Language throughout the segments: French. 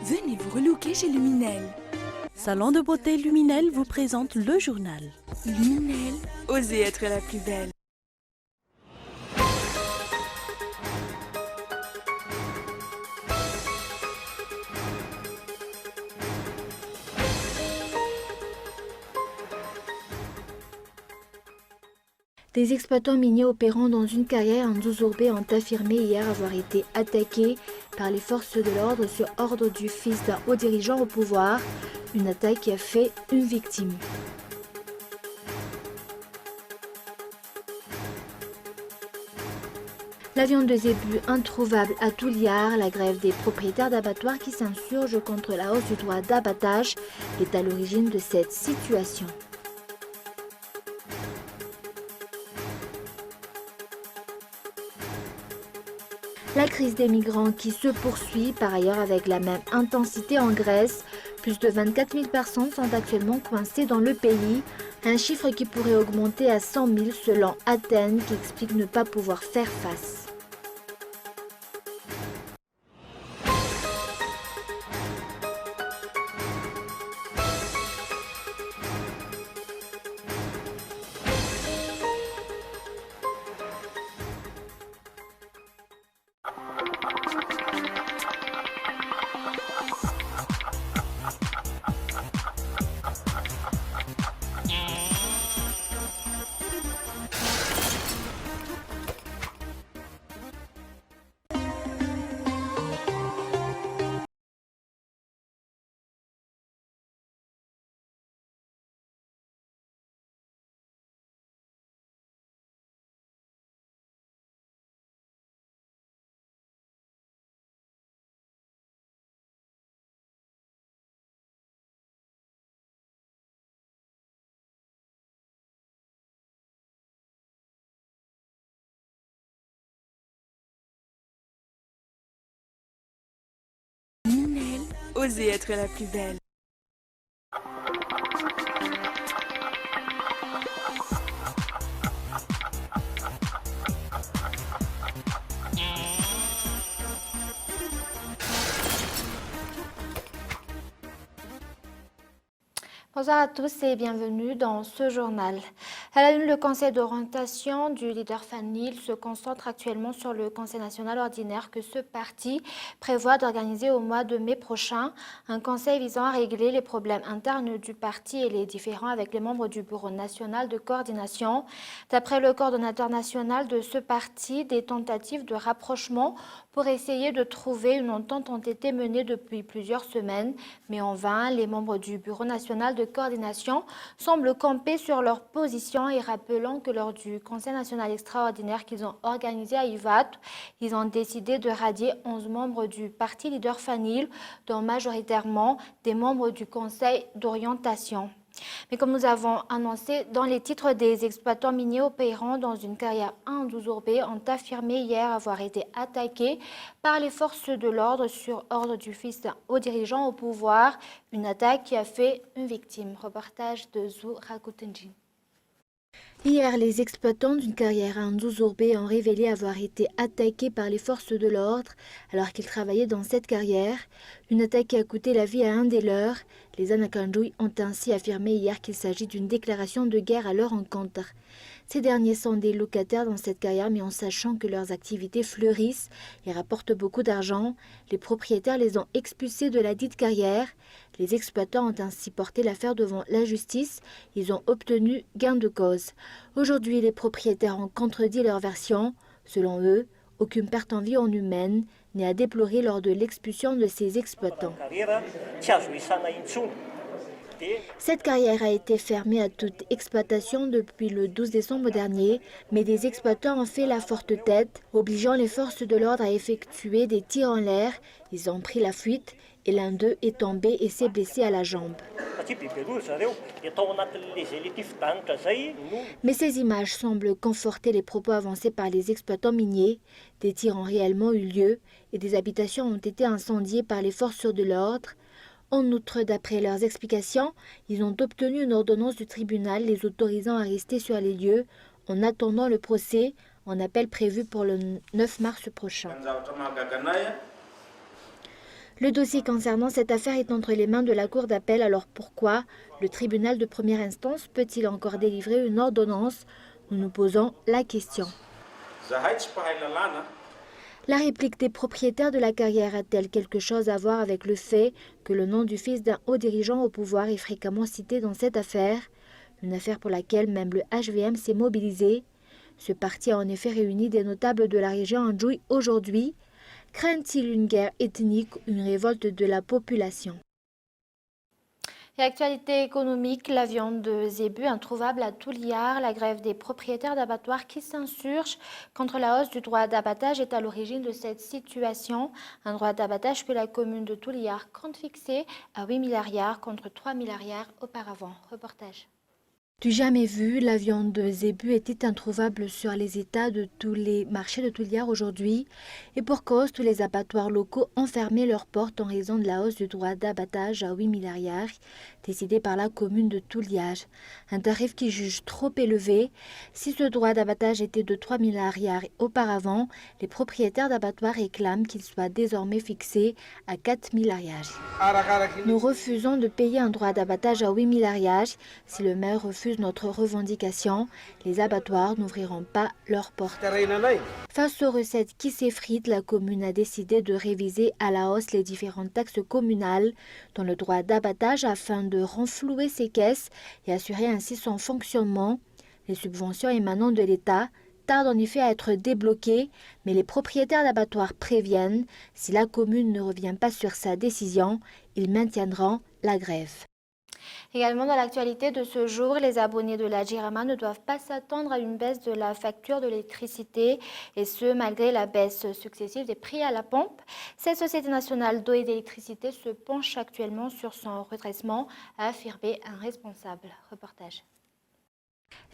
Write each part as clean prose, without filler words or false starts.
Venez vous relooker chez Luminel. Salon de beauté Luminel vous présente le journal. Luminel, osez être la plus belle. Des exploitants miniers opérant dans une carrière en Nzouzourbe ont affirmé hier avoir été attaqués par les forces de l'ordre sur ordre du fils d'un haut dirigeant au pouvoir, une attaque qui a fait une victime. L'avion de zébu introuvable à Touliard, la grève des propriétaires d'abattoirs qui s'insurgent contre la hausse du droit d'abattage est à l'origine de cette situation. La crise des migrants qui se poursuit par ailleurs avec la même intensité en Grèce. Plus de 24 000 personnes sont actuellement coincées dans le pays, un chiffre qui pourrait augmenter à 100 000 selon Athènes qui explique ne pas pouvoir faire face. Luminel, osez être la plus belle. Bonjour à tous et bienvenue dans ce journal. À la une, le conseil d'orientation du leader Fanil se concentre actuellement sur le conseil national ordinaire que ce parti prévoit d'organiser au mois de mai prochain. Un conseil visant à régler les problèmes internes du parti et les différends avec les membres du bureau national de coordination. D'après le coordonnateur national de ce parti, des tentatives de rapprochement pour essayer de trouver une entente ont été menées depuis plusieurs semaines, mais en vain. Les membres du bureau national de coordination semblent camper sur leur position et rappelant que lors du Conseil national extraordinaire qu'ils ont organisé à Ivat, ils ont décidé de radier 11 membres du parti leader Fanil, dont majoritairement des membres du Conseil d'orientation. Mais comme nous avons annoncé dans les titres, des exploitants miniers opérant dans une carrière à Nzouzourbe ont affirmé hier avoir été attaqués par les forces de l'ordre sur ordre du fils d'un haut dirigeant au pouvoir, une attaque qui a fait une victime. Reportage de Zou Rakutenjin. Hier, les exploitants d'une carrière à Nzouzourbe ont révélé avoir été attaqués par les forces de l'ordre alors qu'ils travaillaient dans cette carrière. Une attaque qui a coûté la vie à un des leurs. Les Anakanjoui ont ainsi affirmé hier qu'il s'agit d'une déclaration de guerre à leur encontre. Ces derniers sont des locataires dans cette carrière, mais en sachant que leurs activités fleurissent et rapportent beaucoup d'argent, les propriétaires les ont expulsés de la dite carrière. Les exploitants ont ainsi porté l'affaire devant la justice. Ils ont obtenu gain de cause. Aujourd'hui, les propriétaires ont contredit leur version. Selon eux, aucune perte en vie humaine n'est à déplorer lors de l'expulsion de ces exploitants. Cette carrière a été fermée à toute exploitation depuis le 12 décembre dernier, mais des exploitants ont fait la forte tête, obligeant les forces de l'ordre à effectuer des tirs en l'air. Ils ont pris la fuite et l'un d'eux est tombé et s'est blessé à la jambe. Mais ces images semblent conforter les propos avancés par les exploitants miniers. Des tirs ont réellement eu lieu et des habitations ont été incendiées par les forces de l'ordre. En outre, d'après leurs explications, ils ont obtenu une ordonnance du tribunal les autorisant à rester sur les lieux en attendant le procès, en appel prévu pour le 9 mars prochain. Le dossier concernant cette affaire est entre les mains de la Cour d'appel, alors pourquoi le tribunal de première instance peut-il encore délivrer une ordonnance? Nous nous posons la question. La réplique des propriétaires de la carrière a-t-elle quelque chose à voir avec le fait que le nom du fils d'un haut dirigeant au pouvoir est fréquemment cité dans cette affaire? Une affaire pour laquelle même le HVM s'est mobilisé. Ce parti a en effet réuni des notables de la région Anjouy aujourd'hui. Craint-il une guerre ethnique ou une révolte de la population? Et actualité économique, la viande de zébu introuvable à Touliard. La grève des propriétaires d'abattoirs qui s'insurgent contre la hausse du droit d'abattage est à l'origine de cette situation. Un droit d'abattage que la commune de Touliard compte fixer à 8 milliards contre 3 milliards auparavant. Reportage. Du jamais vu, la viande de zébu était introuvable sur les états de tous les marchés de Touliard aujourd'hui. Et pour cause, tous les abattoirs locaux ont fermé leurs portes en raison de la hausse du droit d'abattage à 8 milliards, décidé par la commune de Touliard. Un tarif qui juge trop élevé. Si ce droit d'abattage était de 3 milliards auparavant, les propriétaires d'abattoirs réclament qu'il soit désormais fixé à 4 milliards. Nous refusons de payer un droit d'abattage à 8 milliards. Si le maire refuse notre revendication, les abattoirs n'ouvriront pas leurs portes. Face aux recettes qui s'effritent, la commune a décidé de réviser à la hausse les différentes taxes communales dont le droit d'abattage afin de renflouer ses caisses et assurer ainsi son fonctionnement. Les subventions émanant de l'État tardent en effet à être débloquées, mais les propriétaires d'abattoirs préviennent, si la commune ne revient pas sur sa décision, ils maintiendront la grève. Également dans l'actualité de ce jour, les abonnés de la Jirama ne doivent pas s'attendre à une baisse de la facture de l'électricité, et ce malgré la baisse successive des prix à la pompe. Cette Société nationale d'eau et d'électricité se penche actuellement sur son redressement, a affirmé un responsable. Reportage.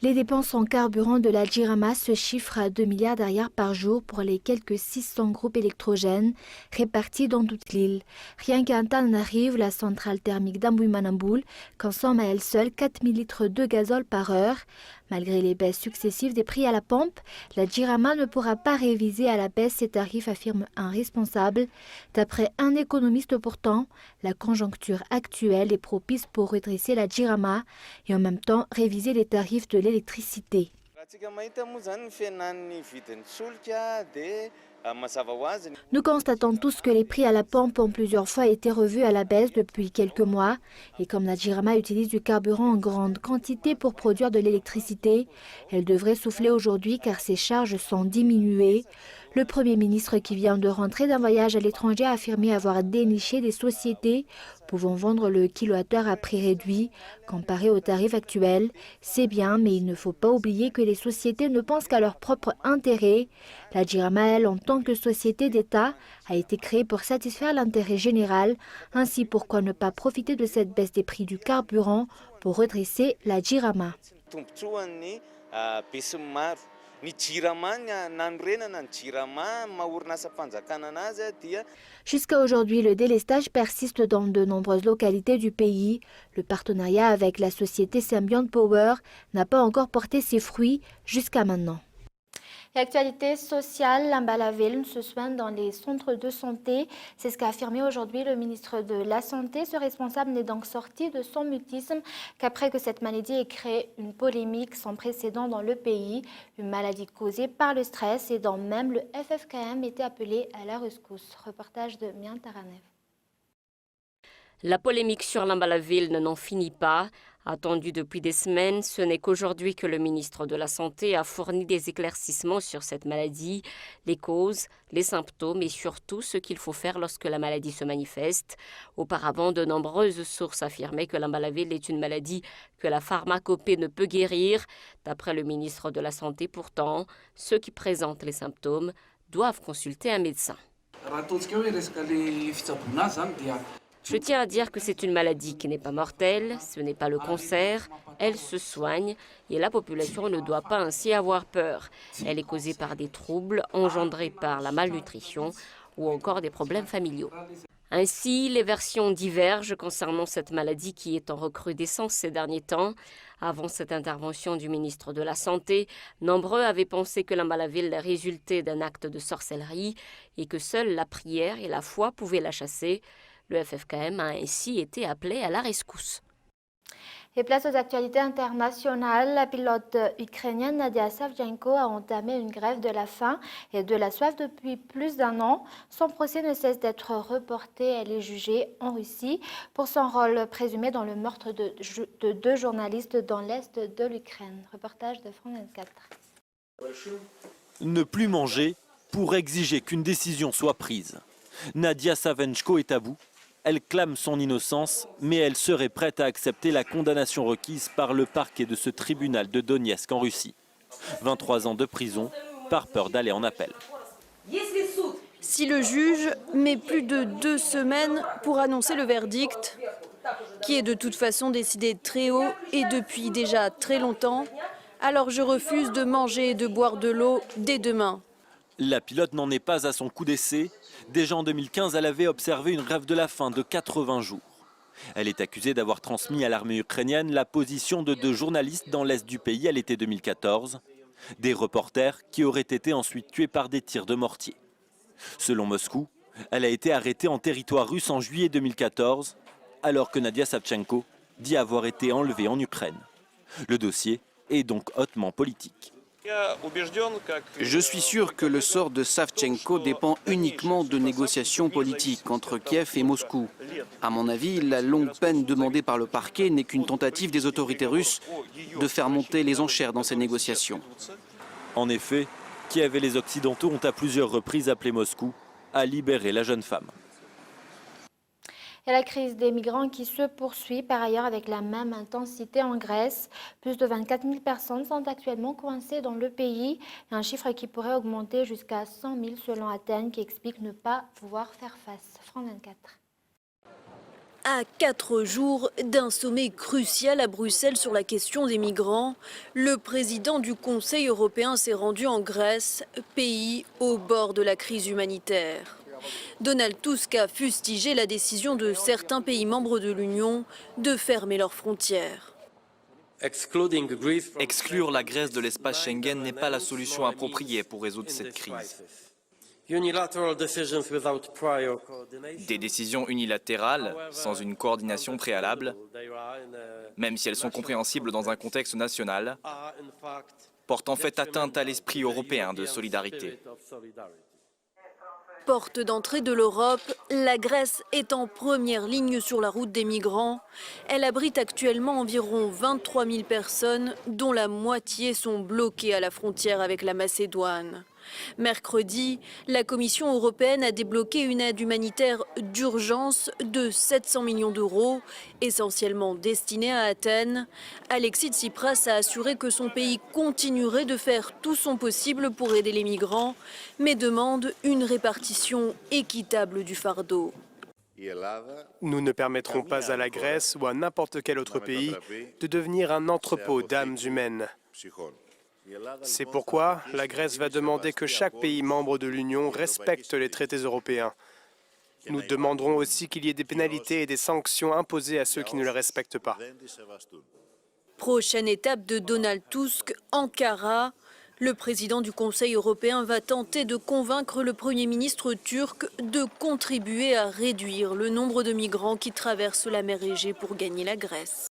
Les dépenses en carburant de la Jirama se chiffrent à 2 milliards par jour pour les quelques 600 groupes électrogènes répartis dans toute l'île. Rien qu'à Antananarivo, la centrale thermique d'Amboui-Manamboul consomme à elle seule 4000 litres de gazole par heure. Malgré les baisses successives des prix à la pompe, la Jirama ne pourra pas réviser à la baisse ses tarifs, affirme un responsable. D'après un économiste pourtant, la conjoncture actuelle est propice pour redresser la Jirama et en même temps réviser les tarifs de l'électricité. Nous constatons tous que les prix à la pompe ont plusieurs fois été revus à la baisse depuis quelques mois. Et comme la Jirama utilise du carburant en grande quantité pour produire de l'électricité, elle devrait souffler aujourd'hui car ses charges sont diminuées. Le Premier ministre qui vient de rentrer d'un voyage à l'étranger a affirmé avoir déniché des sociétés pouvant vendre le kilowattheure à prix réduit comparé aux tarifs actuels. C'est bien, mais il ne faut pas oublier que les sociétés ne pensent qu'à leur propre intérêt. La Jirama, elle, en tant que société d'État, a été créée pour satisfaire l'intérêt général. Ainsi, pourquoi ne pas profiter de cette baisse des prix du carburant pour redresser la Jirama? Jusqu'à aujourd'hui, le délestage persiste dans de nombreuses localités du pays. Le partenariat avec la société Symbiont Power n'a pas encore porté ses fruits jusqu'à maintenant. Et actualité sociale, l'Ambalaville se soigne dans les centres de santé. C'est ce qu'a affirmé aujourd'hui le ministre de la Santé. Ce responsable n'est donc sorti de son mutisme qu'après que cette maladie ait créé une polémique sans précédent dans le pays. Une maladie causée par le stress et dont même le FFKM était appelé à la rescousse. Reportage de Mian Taranev. La polémique sur l'Ambalaville n'en finit pas. Attendu depuis des semaines, ce n'est qu'aujourd'hui que le ministre de la Santé a fourni des éclaircissements sur cette maladie, les causes, les symptômes et surtout ce qu'il faut faire lorsque la maladie se manifeste. Auparavant, de nombreuses sources affirmaient que l'Ambalaville est une maladie que la pharmacopée ne peut guérir. D'après le ministre de la Santé, pourtant, ceux qui présentent les symptômes doivent consulter un médecin. Je tiens à dire que c'est une maladie qui n'est pas mortelle, ce n'est pas le cancer, elle se soigne et la population ne doit pas ainsi avoir peur. Elle est causée par des troubles engendrés par la malnutrition ou encore des problèmes familiaux. Ainsi, les versions divergent concernant cette maladie qui est en recrudescence ces derniers temps. Avant cette intervention du ministre de la Santé, nombreux avaient pensé que la maladie résultait d'un acte de sorcellerie et que seule la prière et la foi pouvaient la chasser. Le FFKM a ainsi été appelé à la rescousse. Et place aux actualités internationales, la pilote ukrainienne Nadia Savchenko a entamé une grève de la faim et de la soif depuis plus d'1 an. Son procès ne cesse d'être reporté. Elle est jugée en Russie pour son rôle présumé dans le meurtre de 2 journalistes dans l'est de l'Ukraine. Reportage de France 24. Ne plus manger pour exiger qu'une décision soit prise. Nadia Savchenko est à bout. Elle clame son innocence, mais elle serait prête à accepter la condamnation requise par le parquet de ce tribunal de Donetsk en Russie. 23 ans de prison, par peur d'aller en appel. Si le juge met plus de 2 semaines pour annoncer le verdict, qui est de toute façon décidé très haut et depuis déjà très longtemps, alors je refuse de manger et de boire de l'eau dès demain. La pilote n'en est pas à son coup d'essai. Déjà en 2015, elle avait observé une grève de la faim de 80 jours. Elle est accusée d'avoir transmis à l'armée ukrainienne la position de 2 journalistes dans l'est du pays à l'été 2014. Des reporters qui auraient été ensuite tués par des tirs de mortier. Selon Moscou, elle a été arrêtée en territoire russe en juillet 2014, alors que Nadia Savchenko dit avoir été enlevée en Ukraine. Le dossier est donc hautement politique. Je suis sûr que le sort de Savchenko dépend uniquement de négociations politiques entre Kiev et Moscou. À mon avis, la longue peine demandée par le parquet n'est qu'une tentative des autorités russes de faire monter les enchères dans ces négociations. En effet, Kiev et les Occidentaux ont à plusieurs reprises appelé Moscou à libérer la jeune femme. Et la crise des migrants qui se poursuit par ailleurs avec la même intensité en Grèce. Plus de 24 000 personnes sont actuellement coincées dans le pays. Un chiffre qui pourrait augmenter jusqu'à 100 000 selon Athènes qui explique ne pas pouvoir faire face. France 24. À 4 jours d'un sommet crucial à Bruxelles sur la question des migrants, le président du Conseil européen s'est rendu en Grèce, pays au bord de la crise humanitaire. Donald Tusk a fustigé la décision de certains pays membres de l'Union de fermer leurs frontières. Exclure la Grèce de l'espace Schengen n'est pas la solution appropriée pour résoudre cette crise. Des décisions unilatérales, sans une coordination préalable, même si elles sont compréhensibles dans un contexte national, portent en fait atteinte à l'esprit européen de solidarité. Porte d'entrée de l'Europe, la Grèce est en première ligne sur la route des migrants. Elle abrite actuellement environ 23 000 personnes, dont la moitié sont bloquées à la frontière avec la Macédoine. Mercredi, la Commission européenne a débloqué une aide humanitaire d'urgence de 700 millions d'euros, essentiellement destinée à Athènes. Alexis Tsipras a assuré que son pays continuerait de faire tout son possible pour aider les migrants, mais demande une répartition équitable du fardeau. Nous ne permettrons pas à la Grèce ou à n'importe quel autre pays de devenir un entrepôt d'âmes humaines. C'est pourquoi la Grèce va demander que chaque pays membre de l'Union respecte les traités européens. Nous demanderons aussi qu'il y ait des pénalités et des sanctions imposées à ceux qui ne les respectent pas. Prochaine étape de Donald Tusk, Ankara. Le président du Conseil européen va tenter de convaincre le Premier ministre turc de contribuer à réduire le nombre de migrants qui traversent la mer Égée pour gagner la Grèce.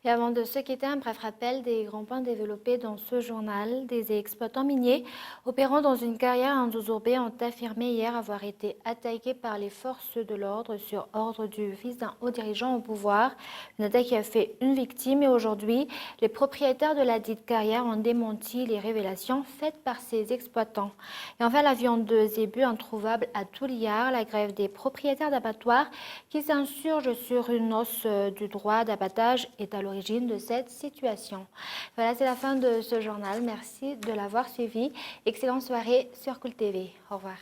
Et avant de se quitter, un bref rappel des grands points développés dans ce journal. Des exploitants miniers opérant dans une carrière à Ndouzourbé ont affirmé hier avoir été attaqués par les forces de l'ordre sur ordre du fils d'un haut dirigeant au pouvoir. Une attaque qui a fait une victime et aujourd'hui, les propriétaires de la dite carrière ont démenti les révélations faites par ces exploitants. Et enfin, la viande de zébu introuvable à Touliard, la grève des propriétaires d'abattoirs qui s'insurgent sur une hausse du droit d'abattage est à l'origine de cette situation. Voilà, c'est la fin de ce journal. Merci de l'avoir suivi. Excellente soirée sur Cool TV. Au revoir.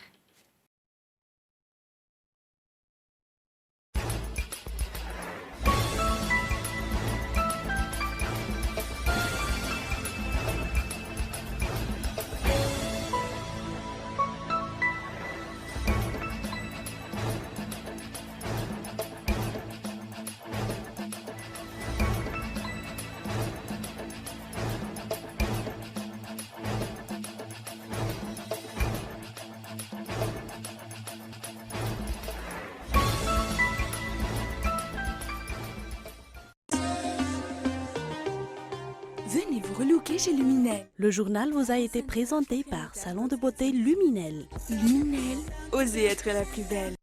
Venez vous relooker chez Luminel. Le journal vous a été présenté par Salon de beauté Luminel. Luminel, osez être la plus belle.